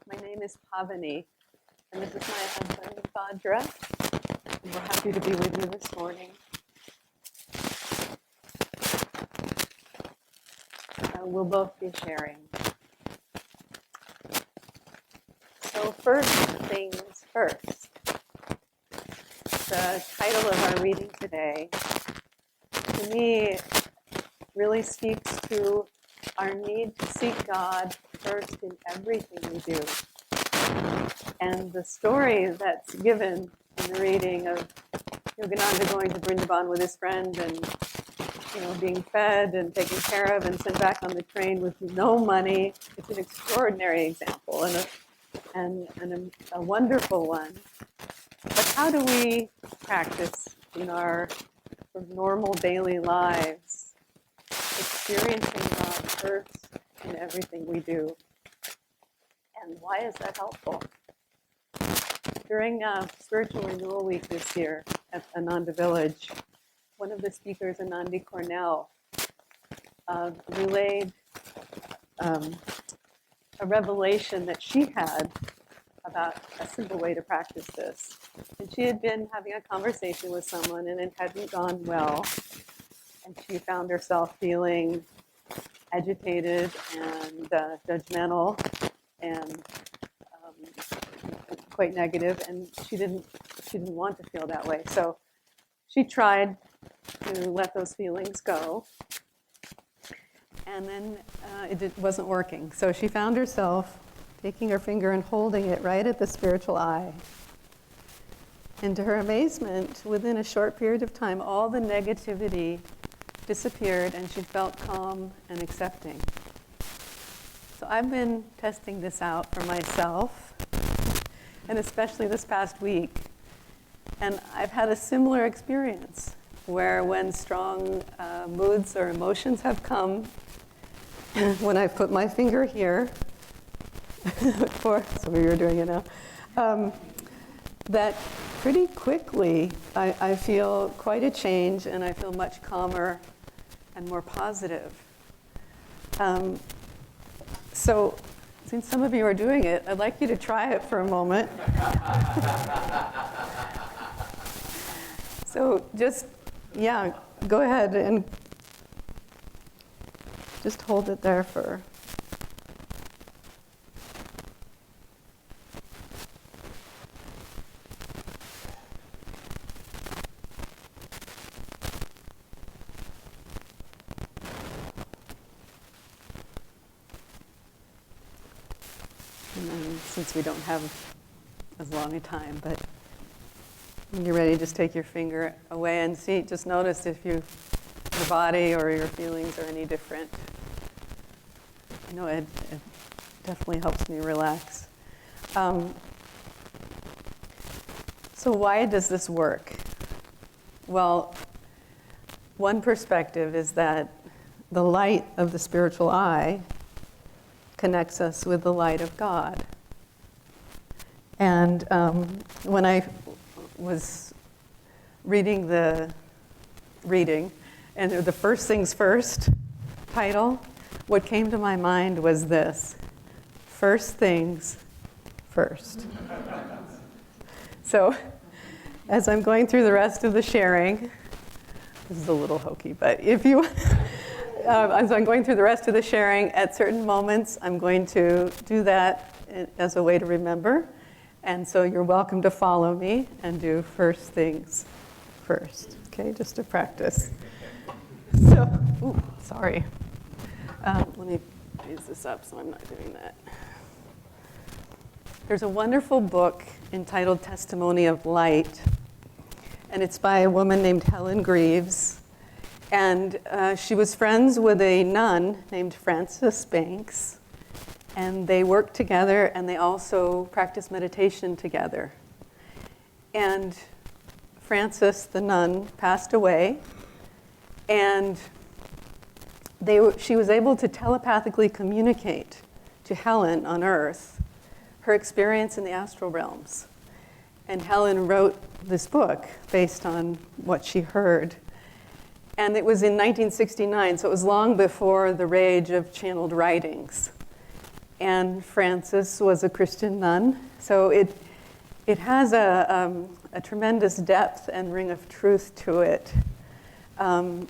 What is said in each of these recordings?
My name is Pavani, and this is my husband, Vajra. And we're happy to be with you this morning. We'll both be sharing. So first things first. The title of our reading today, to me, really speaks to our need to seek God first in everything we do. And the story that's given in the reading of Yogananda going to Vrindavan with his friend and being fed and taken care of and sent back on the train with no money. It's an extraordinary example and a wonderful one. But how do we practice in our sort of normal daily lives, experiencing God first in everything we do? And why is that helpful? During Spiritual Renewal Week this year at Ananda Village, one of the speakers, Anandi Cornell, relayed a revelation that she had about a simple way to practice this. And she had been having a conversation with someone and it hadn't gone well. And she found herself feeling agitated and judgmental and quite negative, and she didn't want to feel that way. So she tried to let those feelings go, and then it wasn't working. So she found herself taking her finger and holding it right at the spiritual eye. And to her amazement, within a short period of time, all the negativity disappeared and she felt calm and accepting. So I've been testing this out for myself, and especially this past week. And I've had a similar experience where when strong moods or emotions have come, when I put my finger here, so you're doing it now, that pretty quickly I feel quite a change and I feel much calmer and more positive. So since some of you are doing it, I'd like you to try it for a moment. So just, go ahead and just hold it there for. And then, since we don't have as long a time, but when you're ready, just take your finger away and see. Just notice if your body or your feelings are any different. It definitely helps me relax. So why does this work? Well, one perspective is that the light of the spiritual eye connects us with the light of God. And when I was reading the reading, and the First Things First title, what came to my mind was this: first things first. So as I'm going through the rest of the sharing, this is a little hokey, but if you as I'm going through the rest of the sharing, at certain moments, I'm going to do that as a way to remember. And so you're welcome to follow me and do first things first, okay, just to practice. So, sorry. Let me raise this up so I'm not doing that. There's a wonderful book entitled Testimony of Light, and it's by a woman named Helen Greaves. And she was friends with a nun named Frances Banks, and they worked together and they also practiced meditation together. And Frances, the nun, passed away, and she was able to telepathically communicate to Helen on Earth her experience in the astral realms. And Helen wrote this book based on what she heard. And it was in 1969, so it was long before the rage of channeled writings. and Frances was a Christian nun. So it has a tremendous depth and ring of truth to it. And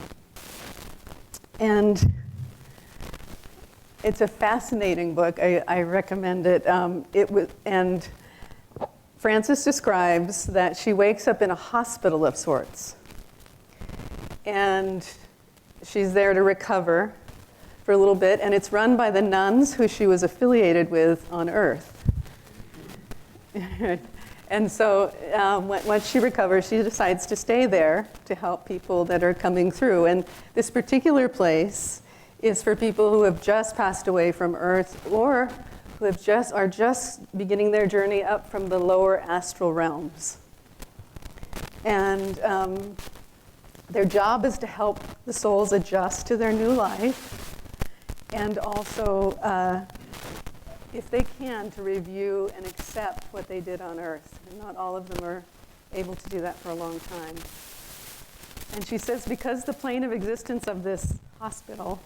it's a fascinating book. I recommend it. And Frances describes that she wakes up in a hospital of sorts. And she's there to recover for a little bit. And it's run by the nuns who she was affiliated with on Earth. And so once she recovers, she decides to stay there to help people that are coming through. And this particular place is for people who have just passed away from Earth or who are just beginning their journey up from the lower astral realms. And their job is to help the souls adjust to their new life, and also, if they can, to review and accept what they did on Earth. And not all of them are able to do that for a long time. And she says, because the plane of existence of this hospital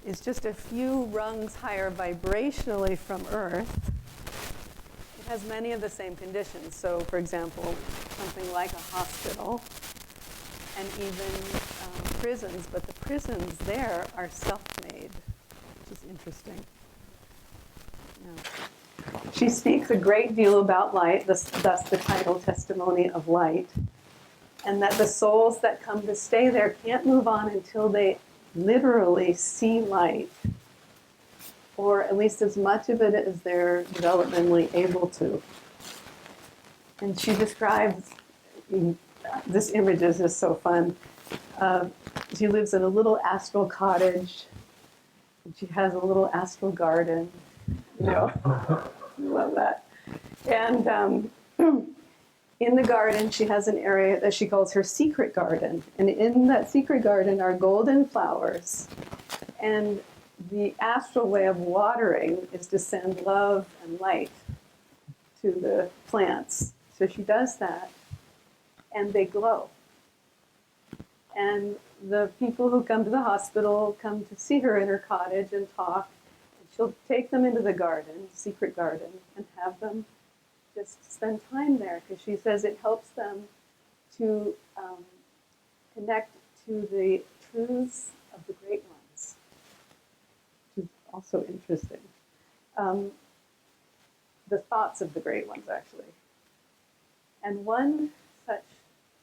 is just a few rungs higher vibrationally from Earth, it has many of the same conditions. So, for example, something like a hospital and even prisons, but the prisons there are self-made, which is interesting. Yeah. She speaks a great deal about light, thus the title Testimony of Light, and that the souls that come to stay there can't move on until they literally see light, or at least as much of it as they're developmentally able to. And she describes, this image is just so fun. She lives in a little astral cottage, and she has a little astral garden. You know, love that. And in the garden, she has an area that she calls her secret garden. And in that secret garden are golden flowers. And the astral way of watering is to send love and light to the plants. So she does that, and they glow. And the people who come to the hospital come to see her in her cottage and talk. She'll take them into the garden, secret garden, and have them just spend time there, because she says it helps them to connect to the truths of the great ones, which is also interesting. The thoughts of the great ones, actually. And one such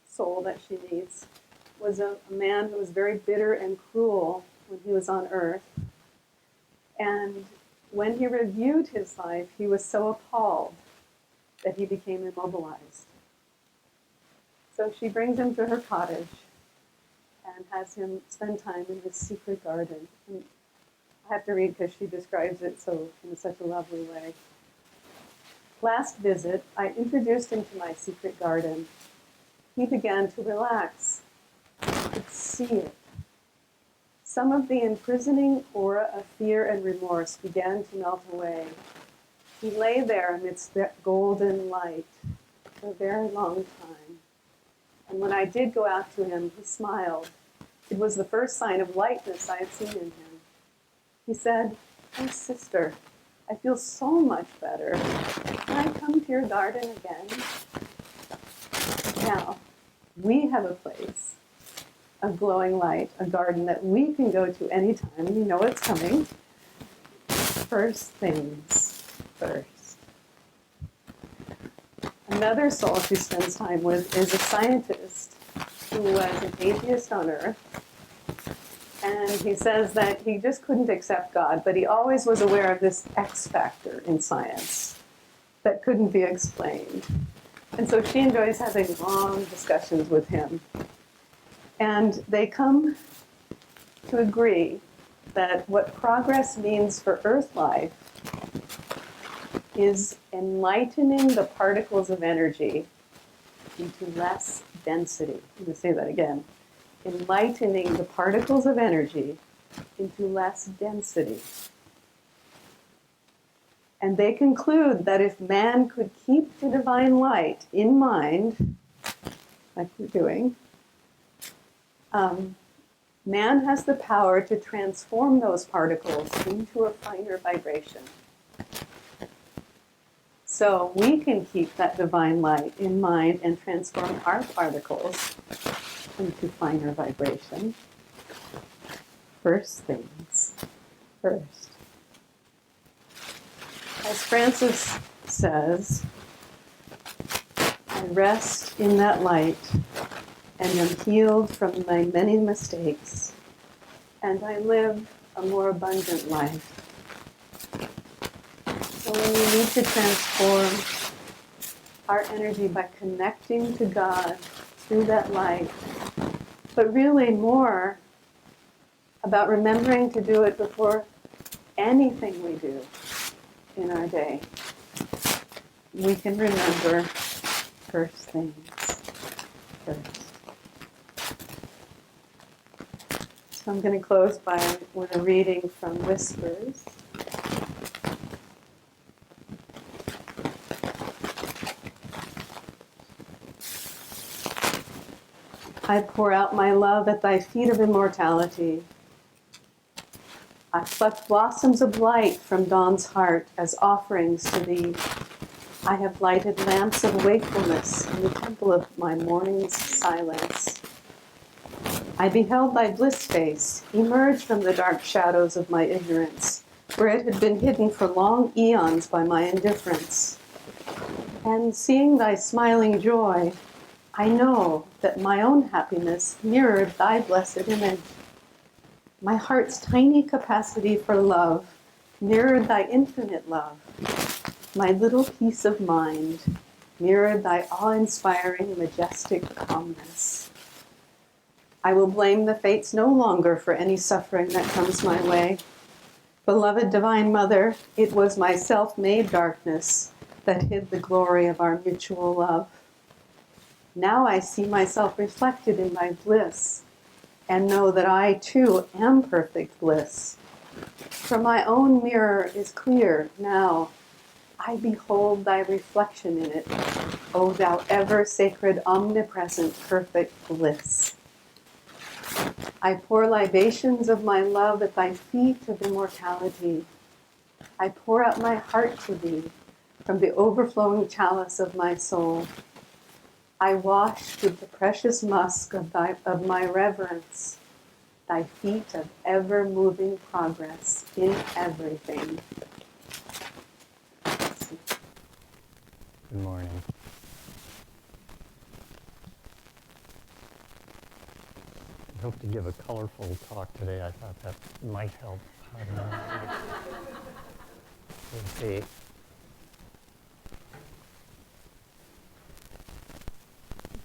soul that she meets was a man who was very bitter and cruel when he was on Earth. And when he reviewed his life, he was so appalled that he became immobilized. So she brings him to her cottage and has him spend time in this secret garden. And I have to read because she describes it so in such a lovely way. Last visit, I introduced him to my secret garden. He began to relax. I could see it. Some of the imprisoning aura of fear and remorse began to melt away. He lay there amidst that golden light for a very long time. And when I did go out to him, he smiled. It was the first sign of lightness I had seen in him. He said, "Oh, sister, I feel so much better. Can I come to your garden again?" Now, we have a place of glowing light, a garden that we can go to anytime. We know it's coming. First things first. Another soul she spends time with is a scientist who was an atheist on Earth. And he says that he just couldn't accept God, but he always was aware of this X factor in science that couldn't be explained. And so she enjoys having long discussions with him. And they come to agree that what progress means for Earth life is enlightening the particles of energy into less density. I'm going to say that again. Enlightening the particles of energy into less density. And they conclude that if man could keep the divine light in mind, like we're doing, man has the power to transform those particles into a finer vibration. So we can keep that divine light in mind and transform our particles into finer vibration. First things first. As Francis says, I rest in that light and am healed from my many mistakes, and I live a more abundant life. So when we need to transform our energy by connecting to God through that light, but really more about remembering to do it before anything we do in our day, we can remember first things first. So I'm going to close with a reading from Whispers. I pour out my love at thy feet of immortality. I pluck blossoms of light from dawn's heart as offerings to thee. I have lighted lamps of wakefulness in the temple of my morning's silence. I beheld thy bliss face emerge from the dark shadows of my ignorance, where it had been hidden for long eons by my indifference. And seeing thy smiling joy, I know that my own happiness mirrored thy blessed image. My heart's tiny capacity for love mirrored thy infinite love. My little peace of mind mirrored thy awe-inspiring, majestic calmness. I will blame the fates no longer for any suffering that comes my way. Beloved Divine Mother, it was my self-made darkness that hid the glory of our mutual love. Now I see myself reflected in thy bliss, and know that I, too, am perfect bliss. For my own mirror is clear now. I behold thy reflection in it, O thou ever sacred, omnipresent, perfect bliss. I pour libations of my love at thy feet of immortality. I pour out my heart to thee from the overflowing chalice of my soul. I wash with the precious musk of my reverence, thy feet of ever-moving progress in everything. Good morning. I hope to give a colorful talk today. I thought that might help. I don't know. Let's see.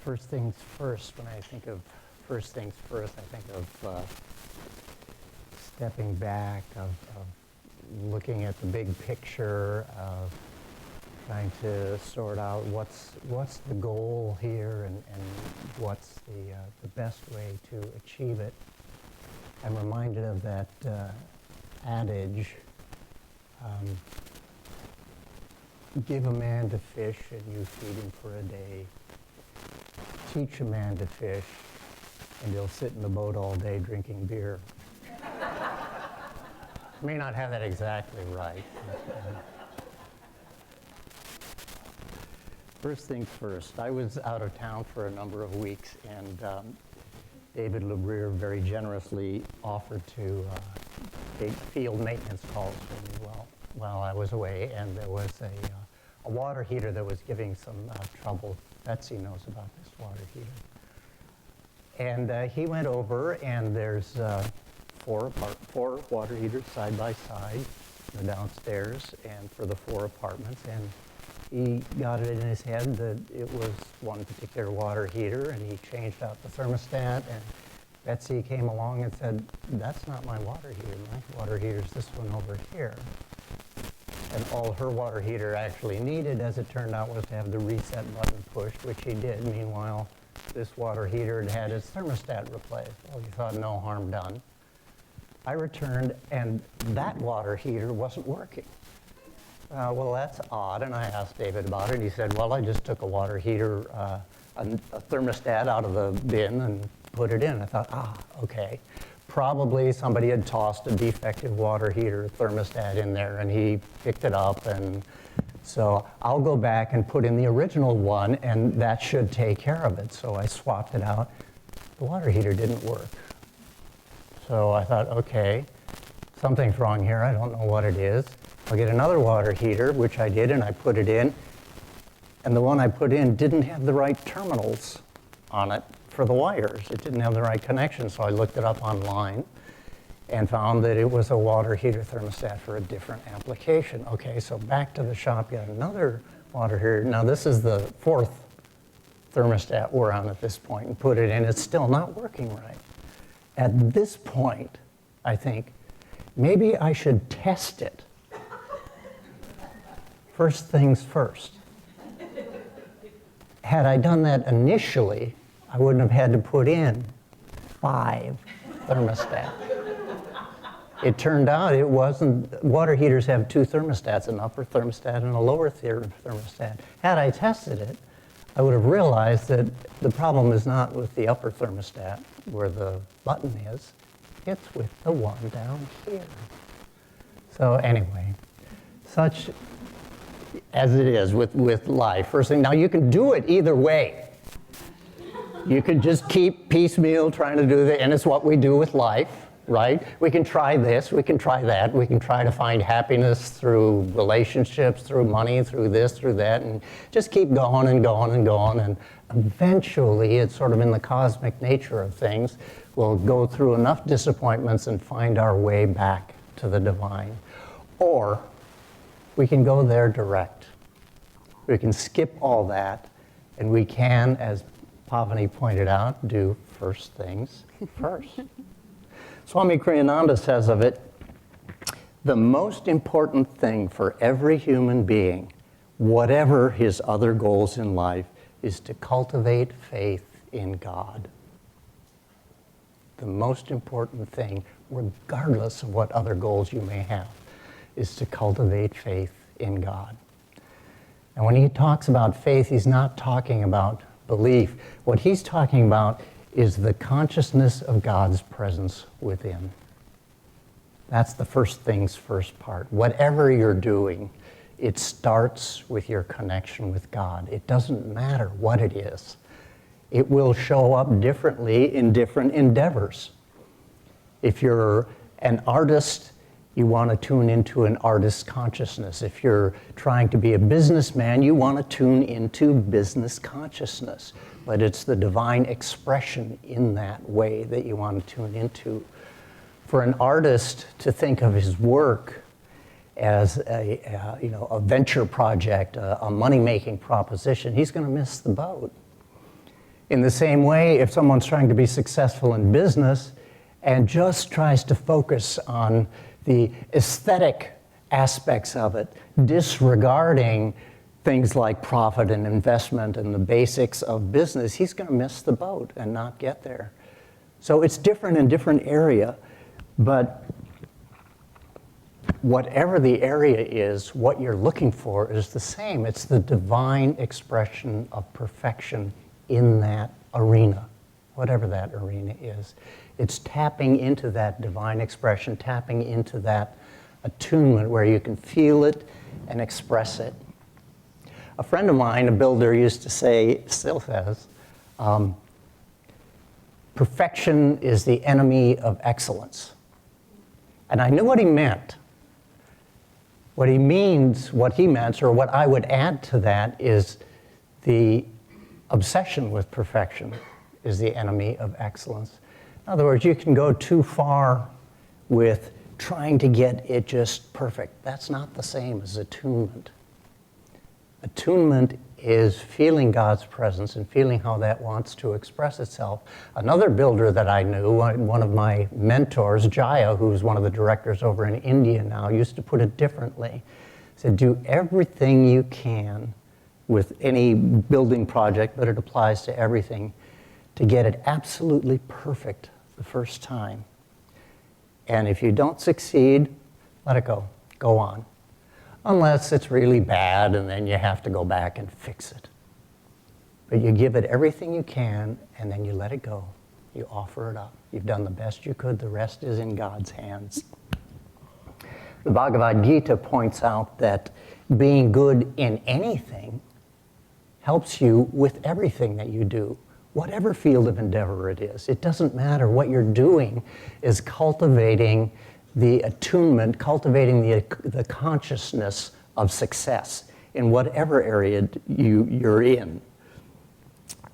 First things first, when I think of first things first, I think of stepping back, of looking at the big picture, of trying to sort out what's the goal here and what's the best way to achieve it. I'm reminded of that adage, give a man to fish and you feed him for a day. Teach a man to fish and he'll sit in the boat all day drinking beer. May not have that exactly right. First things first, I was out of town for a number of weeks, and David LeBrier very generously offered to take field maintenance calls for me while I was away, and there was a water heater that was giving some trouble. Betsy knows about this water heater. And he went over, and there's four water heaters side by side. They're downstairs, and for the 4 apartments, and he got it in his head that it was one particular water heater, and he changed out the thermostat, and Betsy came along and said, that's not my water heater. My water heater is this one over here. And all her water heater actually needed, as it turned out, was to have the reset button pushed, which he did. Meanwhile, this water heater had had its thermostat replaced. Well, he thought no harm done. I returned, and that water heater wasn't working. Well, that's odd, and I asked David about it, and he said, well, I just took a water heater, a thermostat out of the bin and put it in. I thought, okay. Probably somebody had tossed a defective water heater thermostat in there and he picked it up, and so I'll go back and put in the original one and that should take care of it. So I swapped it out. The water heater didn't work. So I thought, okay, something's wrong here. I don't know what it is. I'll get another water heater, which I did, and I put it in. And the one I put in didn't have the right terminals on it for the wires. It didn't have the right connection. So I looked it up online and found that it was a water heater thermostat for a different application. Okay, so back to the shop, got another water heater. Now this is the fourth thermostat we're on at this point, and put it in. It's still not working right. At this point, I think, maybe I should test it. First things first. Had I done that initially, I wouldn't have had to put in 5 thermostats. It turned out it wasn't, water heaters have 2 thermostats, an upper thermostat and a lower thermostat. Had I tested it, I would have realized that the problem is not with the upper thermostat where the button is, it's with the one down here. So anyway, such as it is with life. First thing, now you can do it either way. You can just keep piecemeal trying to do that, and it's what we do with life, right? We can try this, we can try that, we can try to find happiness through relationships, through money, through this, through that, and just keep going and going and going, and eventually, it's sort of in the cosmic nature of things, we'll go through enough disappointments and find our way back to the divine. Or we can go there direct. We can skip all that, and we can, as Pavani pointed out, do first things first. Swami Kriyananda says of it, the most important thing for every human being, whatever his other goals in life, is to cultivate faith in God. The most important thing, regardless of what other goals you may have, is to cultivate faith in God. And when he talks about faith, he's not talking about belief. What he's talking about is the consciousness of God's presence within. That's the first things first part. Whatever you're doing, it starts with your connection with God. It doesn't matter what it is. It will show up differently in different endeavors. If you're an artist, you want to tune into an artist's consciousness. If you're trying to be a businessman, you want to tune into business consciousness. But it's the divine expression in that way that you want to tune into. For an artist to think of his work as a venture project, a money-making proposition, he's going to miss the boat. In the same way, if someone's trying to be successful in business and just tries to focus on the aesthetic aspects of it, disregarding things like profit and investment and the basics of business, he's going to miss the boat and not get there. So it's different in different area, but whatever the area is, what you're looking for is the same. It's the divine expression of perfection in that arena, whatever that arena is. It's tapping into that divine expression, tapping into that attunement where you can feel it and express it. A friend of mine, a builder, used to say, still says, perfection is the enemy of excellence. And I knew what he meant. What he meant, or what I would add to that is the obsession with perfection is the enemy of excellence. In other words, you can go too far with trying to get it just perfect. That's not the same as attunement. Attunement is feeling God's presence and feeling how that wants to express itself. Another builder that I knew, one of my mentors, Jaya, who's one of the directors over in India now, used to put it differently. He said, do everything you can with any building project, but it applies to everything, to get it absolutely perfect the first time. And if you don't succeed, let it go. Go on. Unless it's really bad and then you have to go back and fix it. But you give it everything you can and then you let it go. You offer it up. You've done the best you could. The rest is in God's hands. The Bhagavad Gita points out that being good in anything helps you with everything that you do, whatever field of endeavor it is. It doesn't matter. What you're doing is cultivating the attunement, cultivating the consciousness of success in whatever area you're in.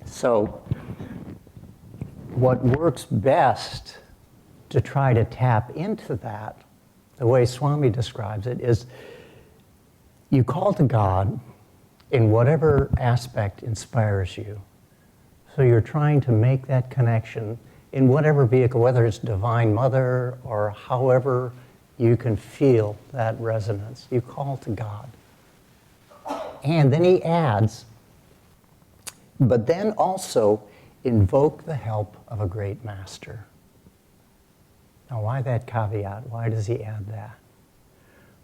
So what works best to try to tap into that, the way Swami describes it, is you call to God in whatever aspect inspires you. So you're trying to make that connection in whatever vehicle, whether it's Divine Mother or however you can feel that resonance. You call to God. And then he adds, but then also invoke the help of a great master. Now, why that caveat? Why does he add that?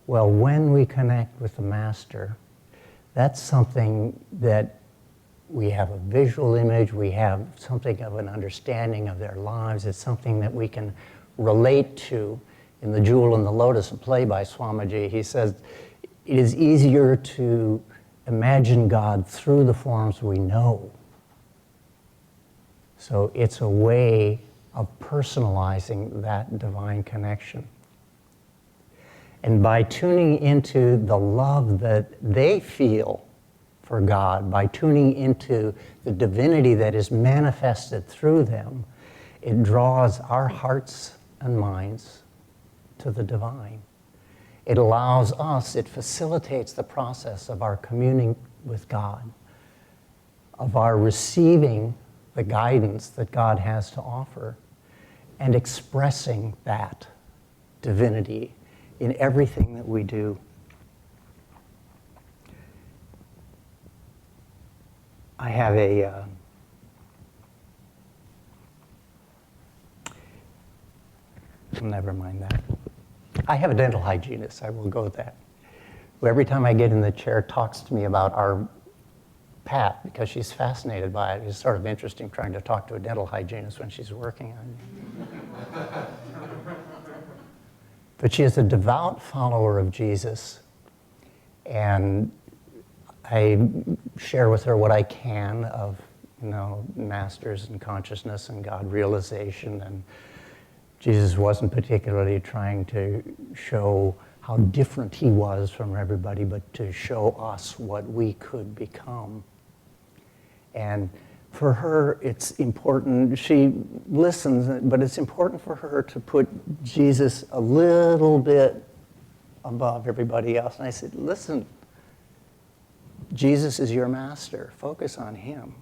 Well, when we connect with the master, that's something that we have a visual image, we have something of an understanding of their lives. It's something that we can relate to. In The Jewel and the Lotus, a play by Swamiji, he says, it is easier to imagine God through the forms we know. So it's a way of personalizing that divine connection. And by tuning into the love that they feel for God, by tuning into the divinity that is manifested through them, it draws our hearts and minds to the divine. It allows us, it facilitates the process of our communing with God, of our receiving the guidance that God has to offer, and expressing that divinity in everything that we do. I have never mind that. I have a dental hygienist, I will go with that, who every time I get in the chair talks to me about our Pat, because she's fascinated by it. It's sort of interesting trying to talk to a dental hygienist when she's working on me. But she is a devout follower of Jesus, and I share with her what I can of, masters and consciousness and God realization. And Jesus wasn't particularly trying to show how different he was from everybody, but to show us what we could become. And for her, it's important, she listens, but it's important for her to put Jesus a little bit above everybody else. And I said, listen, Jesus is your master. Focus on him.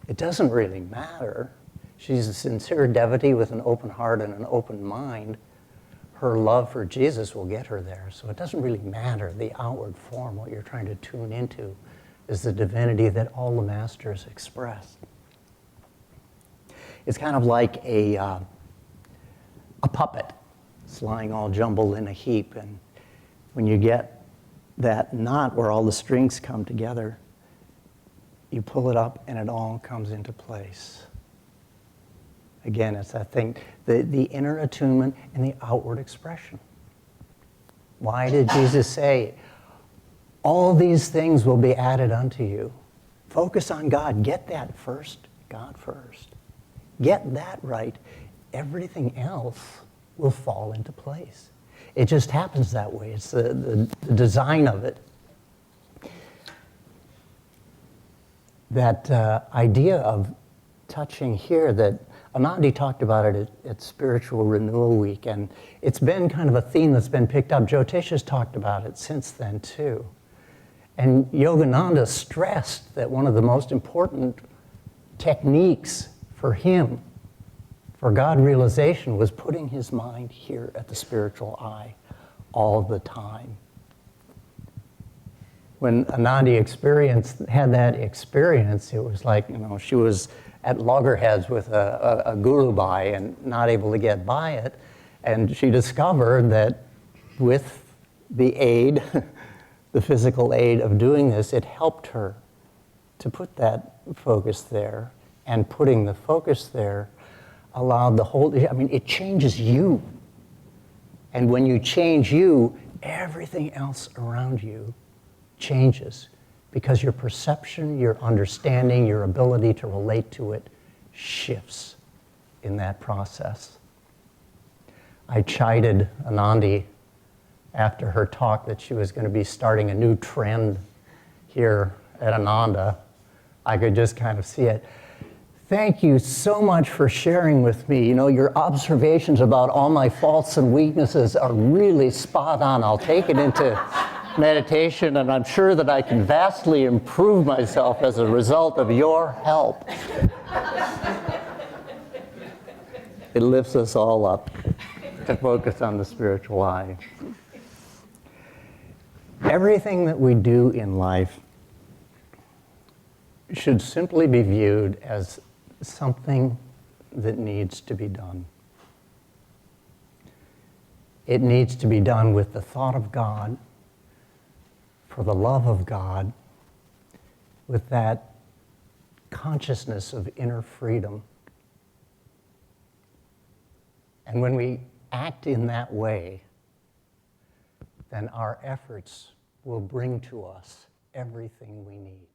It doesn't really matter. She's a sincere devotee with an open heart and an open mind. Her love for Jesus will get her there. So it doesn't really matter the outward form. What you're trying to tune into is the divinity that all the masters express. It's kind of like a puppet. It's lying all jumbled in a heap, and when you get that knot where all the strings come together, you pull it up and it all comes into place. Again, it's that thing, the inner attunement and the outward expression. Why did Jesus say, all these things will be added unto you? Focus on God. Get that first, God first. Get that right. Everything else will fall into place. It just happens that way. It's the design of it. That idea of touching here, that Anandi talked about it at Spiritual Renewal Week, and it's been kind of a theme that's been picked up. Jyotish talked about it since then too. And Yogananda stressed that one of the most important techniques for him, for God realization, was putting his mind here at the spiritual eye all the time. When Anandi had that experience, it was like, she was at loggerheads with a guru bhai and not able to get by it. And she discovered that with the aid, the physical aid of doing this, it helped her to put that focus there And putting the focus there allowed the whole, I mean, it changes you. And when you change you, everything else around you changes because your perception, your understanding, your ability to relate to it shifts in that process. I chided Anandi after her talk that she was going to be starting a new trend here at Ananda. I could just kind of see it. Thank you so much for sharing with me. You know, your observations about all my faults and weaknesses are really spot on. I'll take it into meditation, and I'm sure that I can vastly improve myself as a result of your help. It lifts us all up to focus on the spiritual eye. Everything that we do in life should simply be viewed as something that needs to be done. It needs to be done with the thought of God, for the love of God, with that consciousness of inner freedom. And when we act in that way, then our efforts will bring to us everything we need.